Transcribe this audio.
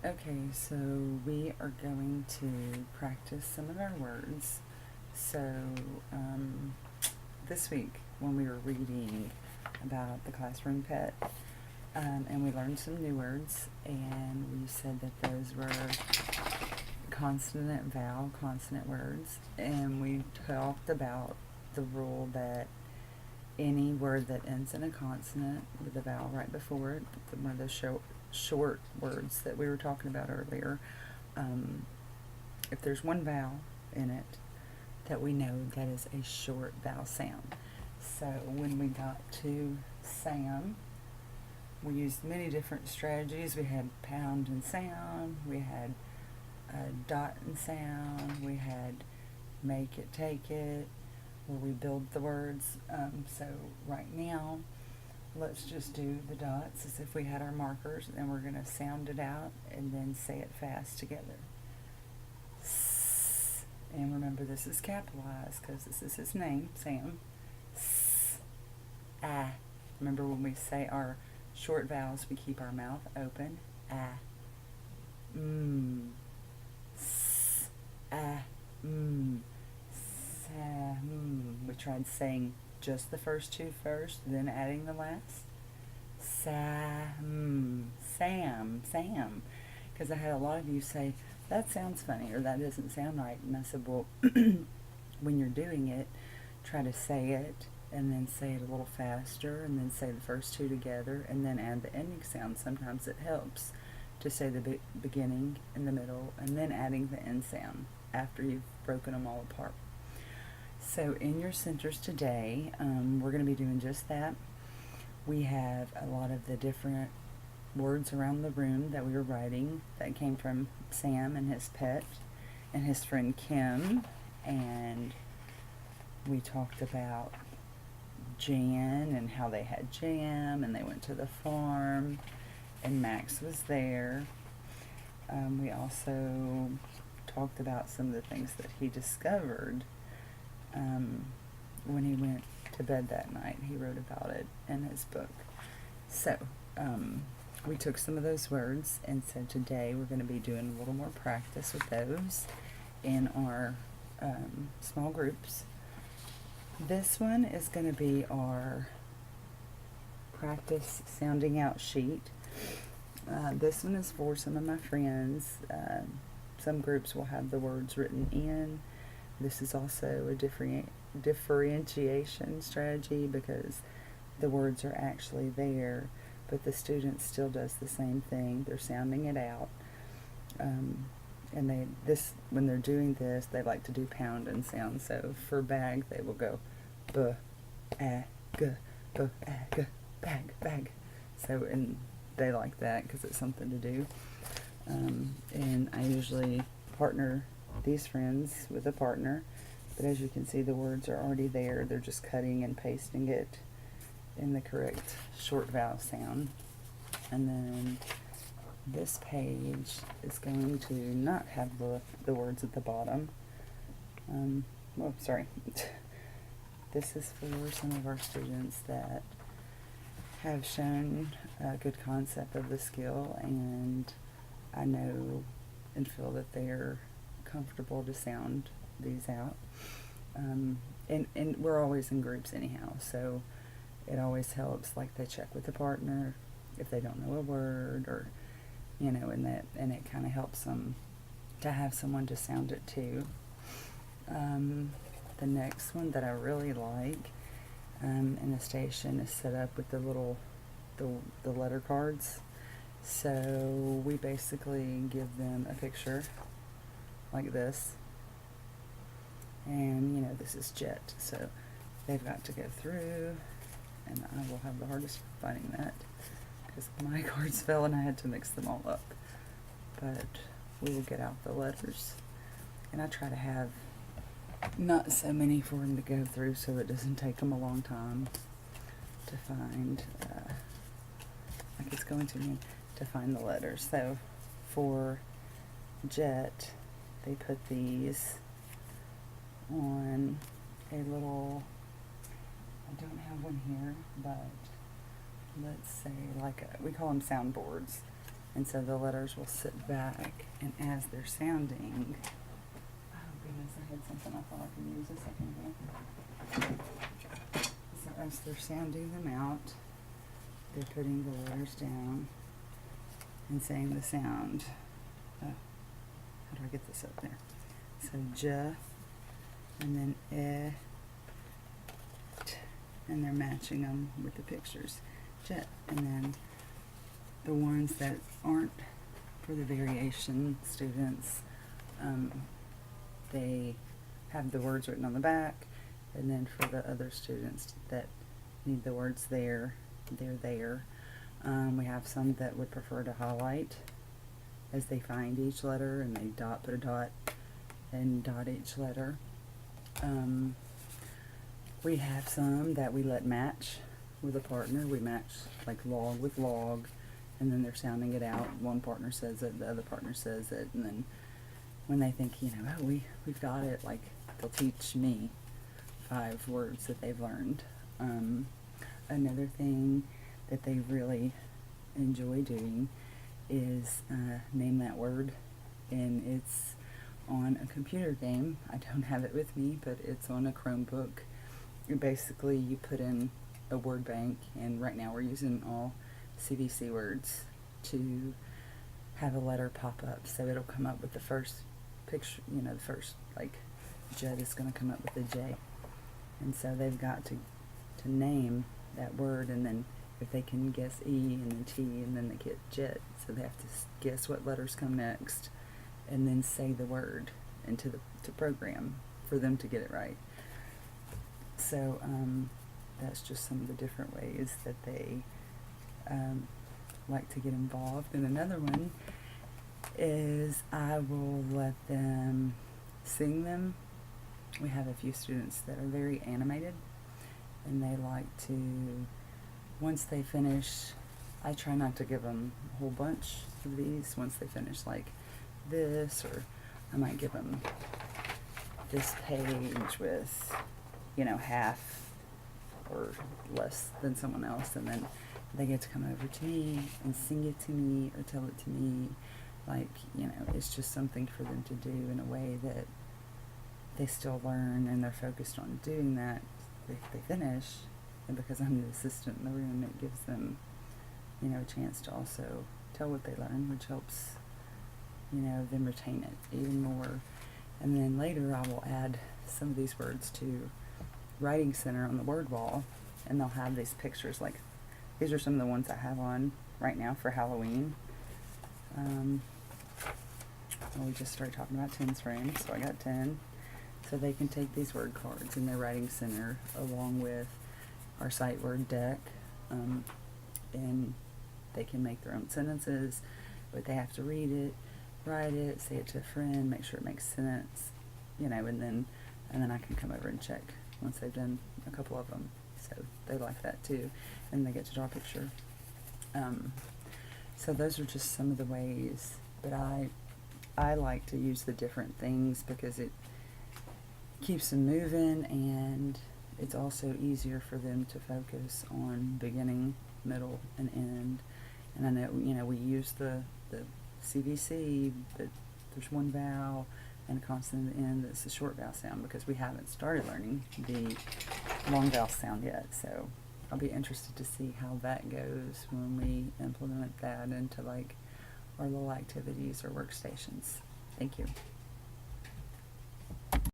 Okay, so we are going to practice some of our words. So, this week when we were reading about the classroom pet, and we learned some new words, and we said that those were consonant, vowel, consonant words, and we talked about the rule that any word that ends in a consonant with a vowel right before it, one of those short words that we were talking about earlier, if there's one vowel in it, that we know that is a short vowel sound. So when we got to Sam, we used many different strategies. We had pound and sound, we had dot and sound, we had make it, take it, where we build the words. So right now, let's just do the dots as if we had our markers, and we're going to sound it out and then say it fast together. S. And remember, this is capitalized because this is his name, Sam. S. Ah. Remember, when we say our short vowels, we keep our mouth open. Ah. S. Ah. Sa. We tried saying just the first two first, then adding the last. Sam, Sam. Because I had a lot of you say, that sounds funny, or that doesn't sound right. And I said, well, when you're doing it, try to say it, and then say it a little faster, and then say the first two together, and then add the ending sound. Sometimes it helps to say the beginning and the middle, and then adding the end sound after you've broken them all apart. So in your centers today, we're going to be doing just that. We have a lot of the different words around the room that we were writing that came from Sam and his pet and his friend Kim. And we talked about Jan and how they had jam, and they went to the farm, and Max was there. We also talked about some of the things that he discovered when he went to bed that night. He wrote about it in his book. So we took some of those words, and so today we're going to be doing a little more practice with those in our small groups. This one is going to be our practice sounding out sheet. This one is for some of my friends. Some groups will have the words written in. This is also a differentiation strategy because the words are actually there, but the student still does the same thing. They're sounding it out. And when they're doing this, they like to do pound and sound. So for bag, they will go b, a, g, b, a, g, bag. So, and they like that because it's something to do. And I usually partner these friends with a partner, but as you can see, the words are already there. They're just cutting and pasting it in the correct short vowel sound. And then this page is going to not have the words at the bottom. This is for some of our students that have shown a good concept of the skill, and I know and feel that they're comfortable to sound these out. And we're always in groups anyhow, so it always helps. Like, they check with the partner if they don't know a word, or and it kind of helps them to have someone to sound it to. The next one that I really like in the station is set up with the letter cards. So we basically give them a picture like this, and this is jet, so they've got to go through, and I will have the hardest finding that because my cards fell and I had to mix them all up. But we will get out the letters, and I try to have not so many for them to go through so it doesn't take them a long time to find, like it's going to me, to find the letters. So for jet, they put these on a little, I don't have one here, but let's say we call them soundboards. And so the letters will sit back, and as they're sounding, oh goodness, I had something I thought I could use a second ago. So as they're sounding them out, they're putting the letters down and saying the sound. How do I get this up there? So J, and then E, T, and they're matching them with the pictures. Jet, and then the ones that aren't for the variation students, they have the words written on the back, and then for the other students that need the words there, they're there. We have some that would prefer to highlight as they find each letter, and they put a dot and dot each letter. We have some that we let match with a partner. We match like log with log, and then they're sounding it out. One partner says it, the other partner says it, and then when they think, oh, we've got it, like they'll teach me 5 words that they've learned. Another thing that they really enjoy doing is name that word, and it's on a computer game. I don't have it with me, but it's on a Chromebook. Basically, you put in a word bank, and right now we're using all CVC words to have a letter pop up. So it'll come up with the first picture, the first, like, Jet is going to come up with a J. And so they've got to name that word, and then if they can guess E and then T, and then they get Jet. So they have to guess what letters come next, and then say the word into the program for them to get it right. So that's just some of the different ways that they like to get involved. And another one is I will let them sing them. We have a few students that are very animated, and they like to, once they finish, I try not to give them a whole bunch of these. Once they finish like this, or I might give them this page with, half or less than someone else, and then they get to come over to me and sing it to me or tell it to me. Like, it's just something for them to do in a way that they still learn, and they're focused on doing that. They finish, and because I'm the assistant in the room, it gives them, a chance to also tell what they learn, which helps, them retain it even more. And then later I will add some of these words to Writing Center on the word wall, and they'll have these pictures. Like, these are some of the ones I have on right now for Halloween. We just started talking about 10s frames, so I got 10. So they can take these word cards in their Writing Center along with our sight word deck, and they can make their own sentences, but they have to read it, write it, say it to a friend, make sure it makes sense, and then I can come over and check once they've done a couple of them. So they like that too, and they get to draw a picture. So those are just some of the ways, but I like to use the different things because it keeps them moving, and it's also easier for them to focus on beginning, middle, and end. And I know, we use the CVC, but there's one vowel and a consonant at the end that's a short vowel sound, because we haven't started learning the long vowel sound yet. So I'll be interested to see how that goes when we implement that into like our little activities or workstations. Thank you.